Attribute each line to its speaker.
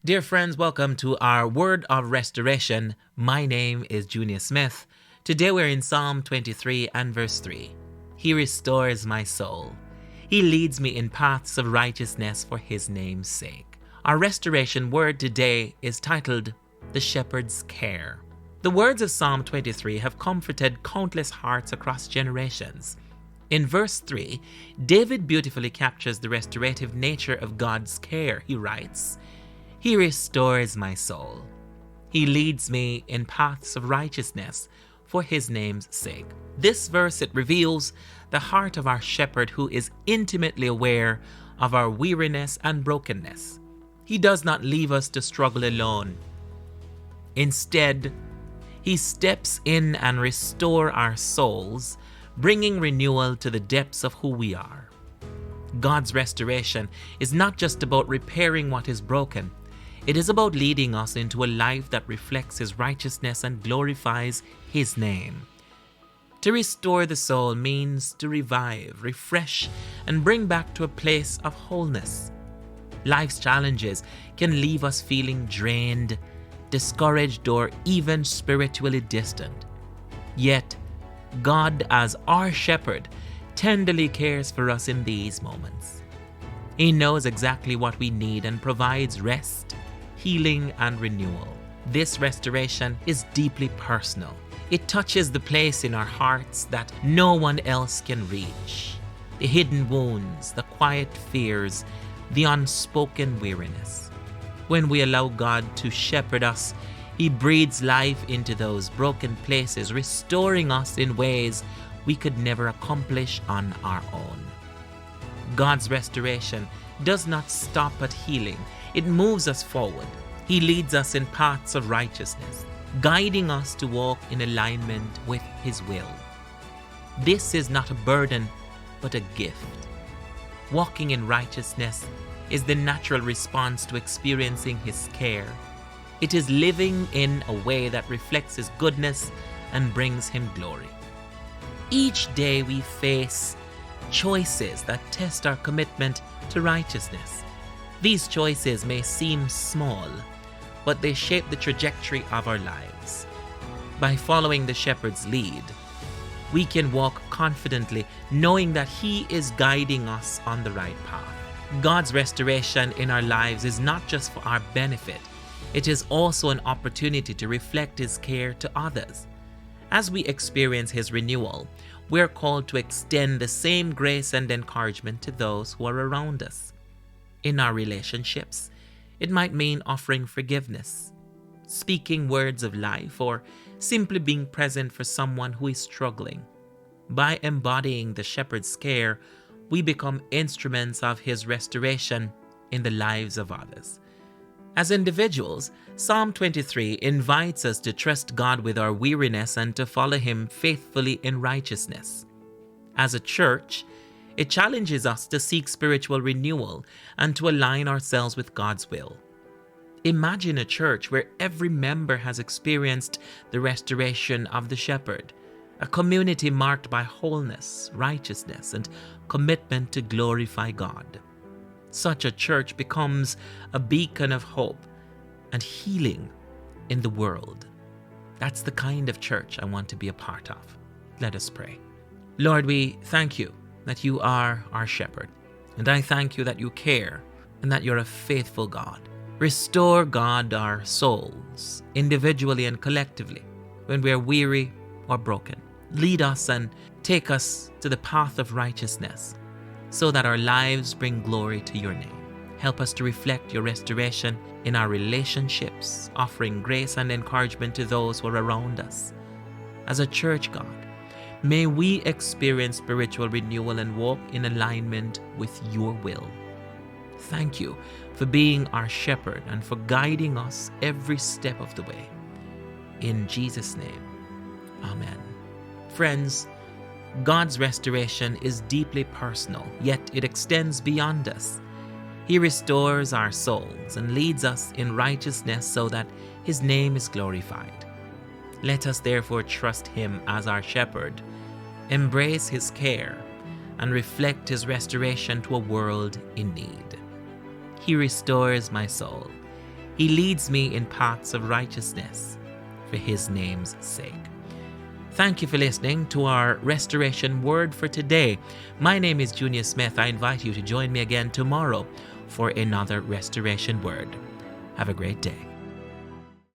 Speaker 1: Dear friends, welcome to our Word of Restoration. My name is Junior Smith. Today we're in Psalm 23 and verse 3. He restores my soul. He leads me in paths of righteousness for his name's sake. Our restoration word today is titled, The Shepherd's Care. The words of Psalm 23 have comforted countless hearts across generations. In verse 3, David beautifully captures the restorative nature of God's care. He writes, He restores my soul. He leads me in paths of righteousness for his name's sake. This verse, it reveals the heart of our shepherd who is intimately aware of our weariness and brokenness. He does not leave us to struggle alone. Instead, he steps in and restores our souls, bringing renewal to the depths of who we are. God's restoration is not just about repairing what is broken. It is about leading us into a life that reflects his righteousness and glorifies his name. To restore the soul means to revive, refresh, and bring back to a place of wholeness. Life's challenges can leave us feeling drained, discouraged, or even spiritually distant. Yet, God, as our shepherd, tenderly cares for us in these moments. He knows exactly what we need and provides rest, healing, and renewal. This restoration is deeply personal. It touches the place in our hearts that no one else can reach. The hidden wounds, the quiet fears, the unspoken weariness. When we allow God to shepherd us, he breathes life into those broken places, restoring us in ways we could never accomplish on our own. God's restoration does not stop at healing. It moves us forward. He leads us in paths of righteousness, guiding us to walk in alignment with his will. This is not a burden, but a gift. Walking in righteousness is the natural response to experiencing his care. It is living in a way that reflects his goodness and brings him glory. Each day we face choices that test our commitment to righteousness. These choices may seem small, but they shape the trajectory of our lives. By following the shepherd's lead, we can walk confidently, knowing that he is guiding us on the right path. God's restoration in our lives is not just for our benefit. It is also an opportunity to reflect his care to others. As we experience his renewal, we're called to extend the same grace and encouragement to those who are around us. In our relationships, it might mean offering forgiveness, speaking words of life, or simply being present for someone who is struggling. By embodying the shepherd's care, we become instruments of his restoration in the lives of others. As individuals, Psalm 23 invites us to trust God with our weariness and to follow him faithfully in righteousness. As a church, it challenges us to seek spiritual renewal and to align ourselves with God's will. Imagine a church where every member has experienced the restoration of the shepherd, a community marked by wholeness, righteousness, and commitment to glorify God. Such a church becomes a beacon of hope and healing in the world. That's the kind of church I want to be a part of. Let us pray. Lord, we thank you that you are our shepherd. And I thank you that you care and that you're a faithful God. Restore, God, our souls, individually and collectively, when we are weary or broken. Lead us and take us to the path of righteousness, so that our lives bring glory to your name. Help us to reflect your restoration in our relationships, offering grace and encouragement to those who are around us. As a church, God, may we experience spiritual renewal and walk in alignment with your will. Thank you for being our shepherd and for guiding us every step of the way. In Jesus' name, amen. Friends, God's restoration is deeply personal, yet it extends beyond us. He restores our souls and leads us in righteousness so that his name is glorified. Let us therefore trust him as our shepherd, embrace his care, and reflect his restoration to a world in need. He restores my soul. He leads me in paths of righteousness for His name's sake. Thank you for listening to our Restoration Word for today. My name is Junior Smith. I invite you to join me again tomorrow for another Restoration Word. Have a great day.